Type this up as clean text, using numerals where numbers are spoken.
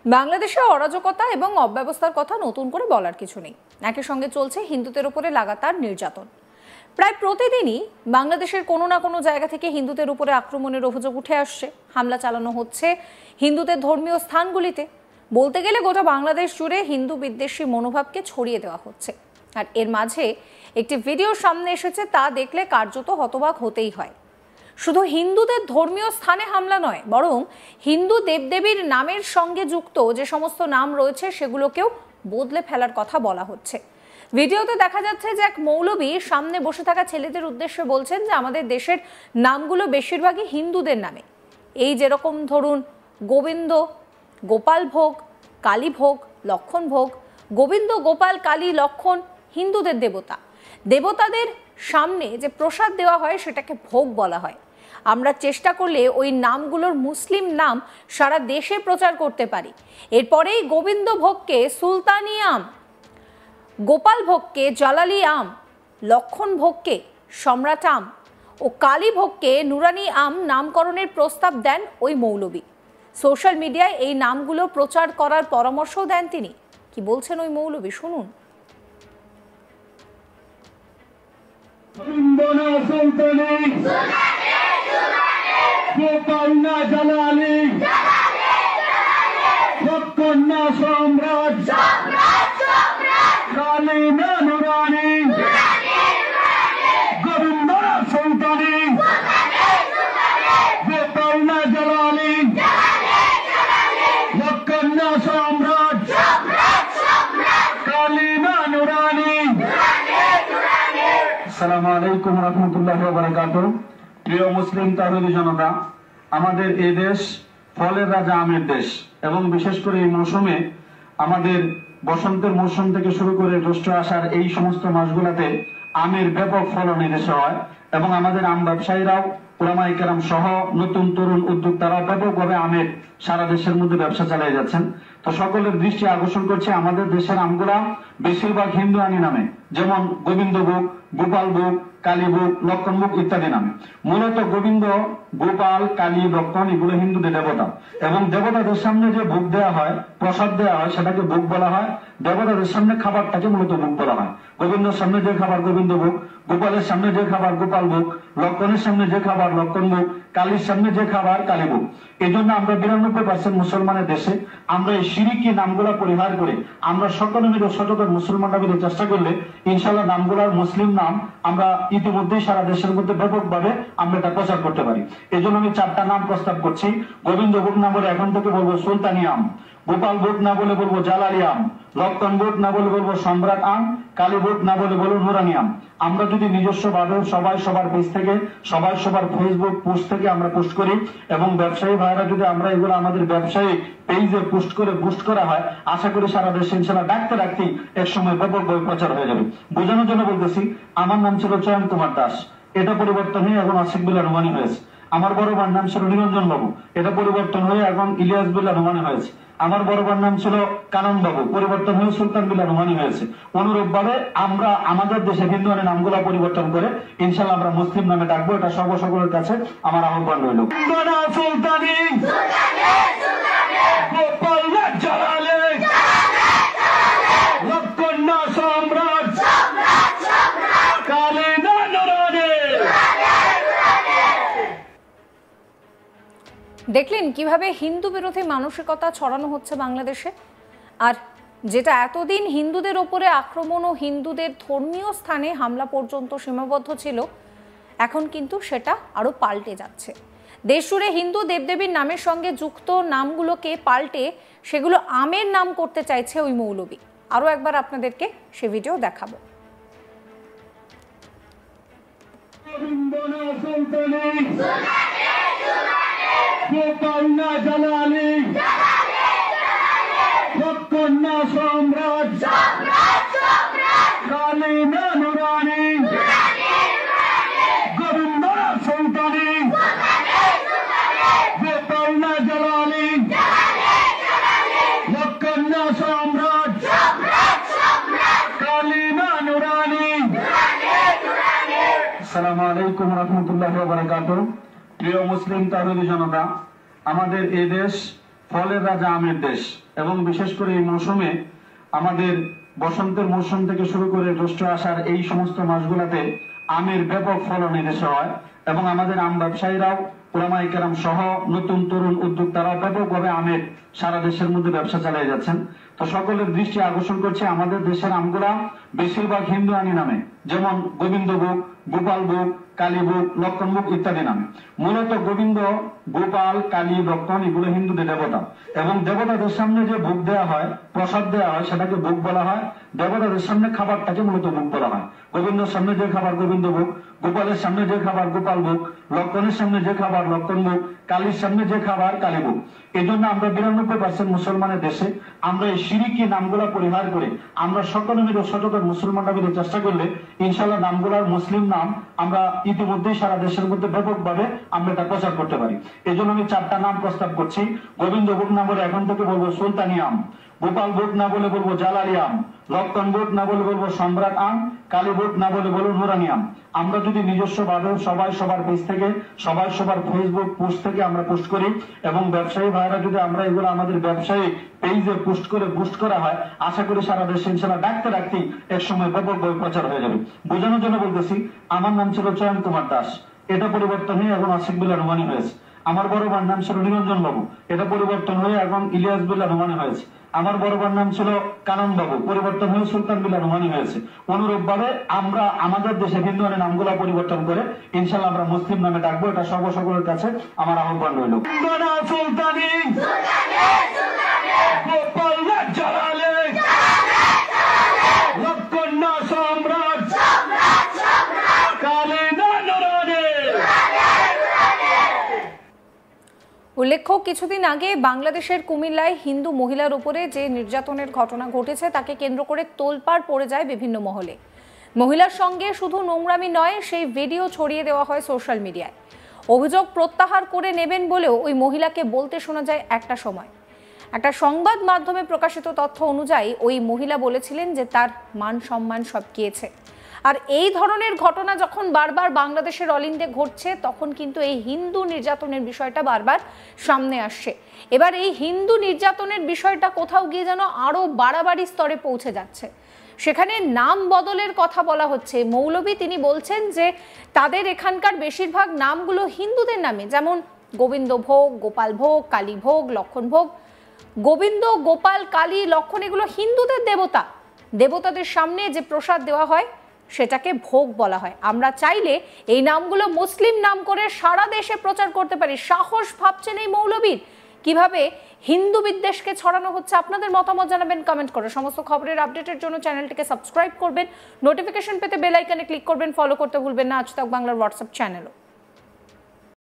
বাংলাদেশে অরাজকতা এবং অব্যবস্থার কথা নতুন করে বলার কিছু নেই। একই সঙ্গে চলছে হিন্দুদের উপরে লাগাতার নির্যাতন। প্রায় প্রতিদিনই বাংলাদেশের কোনো না কোনো জায়গা থেকে হিন্দুদের উপরে আক্রমণের অভিযোগ উঠে আসছে। হামলা চালানো হচ্ছে হিন্দুদের ধর্মীয় স্থানগুলিতে। বলতে গেলে গোটা বাংলাদেশ জুড়ে হিন্দু বিদ্বেষী মনোভাবকে ছড়িয়ে দেওয়া হচ্ছে। আর এর মাঝে একটি ভিডিও সামনে এসেছে, তা দেখলে কার্যত হতবাক হতেই হয়। শুধু হিন্দুদের ধর্মীয় স্থানে হামলা নয়, বরং হিন্দু দেবদেবীর নামের সঙ্গে যুক্ত যে সমস্ত নাম রয়েছে সেগুলোকেও বদলে ফেলার কথা বলা হচ্ছে। ভিডিওতে দেখা যাচ্ছে যে এক মৌলবী সামনে বসে থাকা ছেলেদের উদ্দেশ্যে বলছেন যে আমাদের দেশের নামগুলো বেশিরভাগই হিন্দুদের নামে। এই যেরকম ধরুন গোবিন্দ, গোপাল ভোগ, কালী ভোগ, লক্ষণ ভোগ। গোবিন্দ, গোপাল, কালী, লক্ষণ হিন্দুদের দেবতা। দেবতাদের সামনে যে প্রসাদ দেওয়া হয় সেটাকে ভোগ বলা হয়। আমরা চেষ্টা করলে ওই নামগুলোর মুসলিম নাম সারা দেশে প্রচার করতে পারি। এরপরেই গোবিন্দ ভোগকে সুলতানি আম, গোপাল ভোগকে জালালি আম, লক্ষণ ভোগকে সম্রাট আম ও কালী ভোগকে নুরানি আম নামকরণের প্রস্তাব দেন ওই মৌলবী। সোশ্যাল মিডিয়ায় এই নামগুলো প্রচার করার পরামর্শও দেন তিনি। কি বলছেন ওই মৌলবী, শুনুন। আসসালামু আলাইকুম রহমতুল্লাহি ওয়া বারাকাতুহু। প্রিয় মুসলিম তাওহীদি জনতা, আমাদের এই দেশ ফলের রাজা আমের দেশ এবং বিশেষ করে এই মৌসুমে আমাদের বসন্তের মৌসুম থেকে শুরু করে জ্যৈষ্ঠ আষাঢ় এই সমস্ত মাসগুলোতে আমের ব্যাপক ফলন এই দেশে হয় এবং আমাদের আম ব্যবসায়ীরাও, উলামায়ে কেরাম সহ নতুন তরুণ উদ্যোক্তারাও ব্যাপকভাবে আমের সারা দেশের মধ্যে ব্যবসা চালিয়ে যাচ্ছেন। তো সকলের দৃষ্টি আকর্ষণ করছে আমাদের দেশের আমগুলা বেশিরভাগ হিন্দু আনি নামে, যেমন গোবিন্দ ভোগ, গোপাল ভোগ, কালী ভোগ, লক্ষণ ভোগ ইত্যাদি নামে। মূলত গোবিন্দ, গোপাল, কালী, লক্ষণ এগুলো হিন্দুদের দেবতা এবং দেবতাদের সামনে যে ভোগ দেওয়া হয়, প্রসাদ দেওয়া হয়, সেটাকে ভোগ বলা হয়। দেবতাদের সামনে খাবারটাকে মূলত ভোগ বলা হয়। গোবিন্দের সামনে যে খাবার গোবিন্দ ভোগ, গোপালের সামনে যে খাবার গোপাল ভোগ, লক্ষণের সামনে যে খাবার লক্ষণ ভোগ, কালীর সামনে যে খাবার কালী ভোগ। এই জন্য আমরা 92% মুসলমানের দেশে আমরা এই শিরকি নামগুলা পরিহার করে আমরা সকলে মিলে সচেতন মুসলমানরা মিলে চেষ্টা করলে ইনশাআল্লাহ নামগুলার মুসলিম নাম আমরা ইতিমধ্যেই সারা দেশের মধ্যে ব্যাপকভাবে আমরা এটা প্রচার করতে পারি। এই জন্য আমি 4টা নাম প্রস্তাব করছি। গোবিন্দ ভোগ না বলে এখন থেকে বলবো সুলতানি আম, গোপাল ভোগ না বলে বলবো জালালি আম, লক্ষণ ভোগ না বলে বলবো সম্রাট আম, কালী ভোগ না বলে বলবো নুরানি আম। আমরা যদি নিজস্ব ভাবে সবাই সবার পেজ থেকে, সবাই সবার ফেসবুক পোস্ট থেকে আমরা পোস্ট করি এবং ব্যবসায়ী ভাইরা যদি আমরা এগুলো আমাদের ব্যবসায়ী পেজে পোস্ট করে বুস্ট করা হয়, আশা করি সারা দেশে ইনশাআল্লাহ ডাকতে ডাকতেই এক সময় ব্যাপকভাবে প্রচার হয়ে যাবে। বোঝানোর জন্য বলতেছি, আমার নাম ছিল চয়ন কুমার দাস, এটা পরিবর্তন হয়ে এখন আশিক বিল্লাহ রহমানি হয়েছে। আমার বড় ভাইয়ের নাম ছিল নিরঞ্জন বাবু, এটা পরিবর্তন হয়ে এখন ইলিয়াস বিল্লাহ রহমানি হয়েছে। আমার বড় ভাইয়ের নাম ছিল কানন বাবু, পরিবর্তন হয়ে সুলতান বিল্লাহ রহমানি হয়েছে। অনুরূপ ভাবে আমরা আমাদের দেশে হিন্দু নামগুলো পরিবর্তন করে ইনশাআল্লাহ আমরা মুসলিম নামে ডাকবো। এটা সকলের কাছে আমার আহ্বান রইল। দেখলেন কিভাবে হিন্দু বিরোধী মানসিকতা ছড়ানো হচ্ছে বাংলাদেশে। আর যেটা এতদিন হিন্দুদের ওপরে আক্রমণ ও হিন্দুদের ধর্মীয় স্থানে হামলা পর্যন্ত সীমাবদ্ধ ছিল, এখন কিন্তু সেটা আরো পাল্টে যাচ্ছে। দেশ জুড়ে হিন্দু দেবদেবীর নামের সঙ্গে যুক্ত নামগুলোকে পাল্টে সেগুলো আমের নাম করতে চাইছে ওই মৌলবী। আরো একবার আপনাদেরকে সে ভিডিও দেখাবো। আসসালামু আলাইকুম রহমতুল্লাহি ওয়া বারাকাতুহু। প্রিয় মুসলিম তাওহীদি জনতা, আমাদের এই দেশ ফলের রাজা আমের দেশ এবং বিশেষ করে এই মৌসুমে আমাদের বসন্তের মৌসুম থেকে শুরু করে জ্যৈষ্ঠ আষাঢ় এই সমস্ত মাসগুলোতে আমের ব্যাপক ফলন এদেশে হয় এবং আমাদের আম ব্যবসায়ীরাও উলামায়ে কেরাম সহ নতুন তরুণ উদ্যোক্তারাও ব্যাপকভাবে আমের সারা দেশের মধ্যে ব্যবসা চালিয়ে যাচ্ছেন। তো সকলের দৃষ্টি আকর্ষণ করছে আমাদের দেশের আমগুলা বেশিরভাগ হিন্দুয়ানি নামে, যেমন গোবিন্দভোগ, গোপালভোগ, কালীভোগ, লক্ষণভোগ ইত্যাদি নামে। মূলত গোবিন্দ, গোপাল, কালী, লক্ষণ এগুলো হিন্দুদের দেবতা এবং দেবতাদের সামনে যে ভোগ দেওয়া হয়, প্রসাদ দেওয়া হয়, সেটাকে ভোগ বলা হয়। দেবতাদের সামনে খাবারটাকে মূলত ভোগ বলা হয়। গোবিন্দের সামনে যে খাবার গোবিন্দ ভোগ, গোপালের সামনে যে খাবার গোপাল ভোগ, লক্ষণের সামনে যে খাবার লক্ষণ ভোগ, কালীর সামনে যে খাবার কালী ভোগ। এই জন্য আমরা 92% মুসলমানের দেশে আমরা এই শিরকি নামগুলা পরিহার করে আমরা সকলে মিলে সচেতন মুসলমানরা মিলে চেষ্টা করলে ইনশাআল্লাহ নামগুলার মুসলিম নাম আমরা ইতিমধ্যেই সারা দেশের মধ্যে ব্যাপকভাবে আমরা এটা প্রচার করতে পারি। এই জন্য আমি 4টা নাম প্রস্তাব করছি। গোবিন্দ ভোগ না বলে এখন থেকে বলবো সুলতানি আম, গোপাল ভোগ না বলে বলবো জালালি আম, লক্ষণ ভোগ না বলে বলবো সম্রাট আম, কালী ভোগ না বলে বলবো নুরানি আম। আমরা যদি নিজস্ব ভাবে সবাই সবার পেজ থেকে, সবাই সবার ফেসবুক পোস্ট থেকে আমরা পোস্ট করি এবং ব্যবসায়ী ভাইরা যদি আমরা এগুলো আমাদের ব্যবসায়ী পেজে পোস্ট করে বুস্ট করা হয়, আশা করি সারা দেশে ইনশাআল্লাহ ডাকতে ডাকতেই এক সময় ব্যাপকভাবে প্রচার হয়ে যাবে। বোঝানোর জন্য বলতেছি, আমার নাম ছিল চয়ন কুমার দাস, এটা পরিবর্তন হয়ে এখন আশিক বিল্লাহ রুমানী হয়েছে। আমার বড় ভাইয়ের নাম ছিল নিরঞ্জন বাবু, এটা পরিবর্তন হয়ে এখন ইলিয়াস বিল্লাহ রুমানী হয়েছে। আমার বড় ভাইয়ের নাম ছিল কানন বাবু, পরিবর্তন হয়ে সুলতান বিল্লাহ রুমানী হয়েছে। অনুরূপ ভাবে আমরা আমাদের দেশে হিন্দুয়ানি নামগুলা পরিবর্তন করে ইনশাআল্লাহ আমরা মুসলিম নামে ডাকবো। এটা সকলের কাছে আমার আহ্বান রইল। সুলতানি গোপাল জালালে লক্ষণ সম্রাট কালী নুরানি। উল্লেখ্য, কিছুদিন আগে বাংলাদেশের কুমিল্লায় হিন্দু মহিলার উপরে যে নির্যাতনের ঘটনা ঘটেছে তাকে কেন্দ্র করে তোলপাড় পড়ে যায় বিভিন্ন মহলে। মহিলার সঙ্গে শুধু নোংরামি নয়, সেই ভিডিও ছড়িয়ে দেওয়া হয় সোশ্যাল মিডিয়ায়। অভিযোগ প্রত্যাহার করে নেবেন বলেও ওই মহিলাকে বলতে শোনা যায় একটা সময়। একটা সংবাদ মাধ্যমে প্রকাশিত তথ্য অনুযায়ী ওই মহিলা বলেছিলেন যে তার মান সম্মান সব গিয়েছে। আর এই ধরনের ঘটনা যখন বারবার বাংলাদেশের অল ইন্ডিয়া ঘটছে, তখন কিন্তু এই হিন্দু নির্যাতনের বিষয়টা বারবার সামনে আসছে। এবার এই হিন্দু নির্যাতনের বিষয়টা কোথাও গিয়ে যেন আরো বাড়াবাড়ি স্তরে পৌঁছে যাচ্ছে। সেখানে নাম বদলের কথা বলা হচ্ছে। মৌলভী তিনি বলছেন যে তাদের এখানকার বেশিরভাগ নামগুলো হিন্দুদের নামে, যেমন গোবিন্দ ভোগ, গোপাল ভোগ, কালী ভোগ, লক্ষণ ভোগ। গোবিন্দ, গোপাল, কালী, লক্ষণ এগুলো হিন্দুদের দেবতা। দেবতাদের সামনে যে প্রসাদ দেওয়া হয় সেটাকে ভোগ বলা হয়। আমরা চাইলে এই নামগুলো মুসলিম নাম করে সারা দেশে প্রচার করতে পারি। সাহস ভাবছেন এই মৌলবীর? কিভাবে হিন্দু বিদ্বেষকে ছড়ানো হচ্ছে? আপনাদের মতামত জানাবেন কমেন্ট করে। সমস্ত খবরের আপডেটের জন্য চ্যানেলটিকে সাবস্ক্রাইব করবেন, নোটিফিকেশন পেতে বেল আইকনে ক্লিক করবেন, ফলো করতে ভুলবেন না আজ তাক বাংলার হোয়াটসঅ্যাপ চ্যানেলও।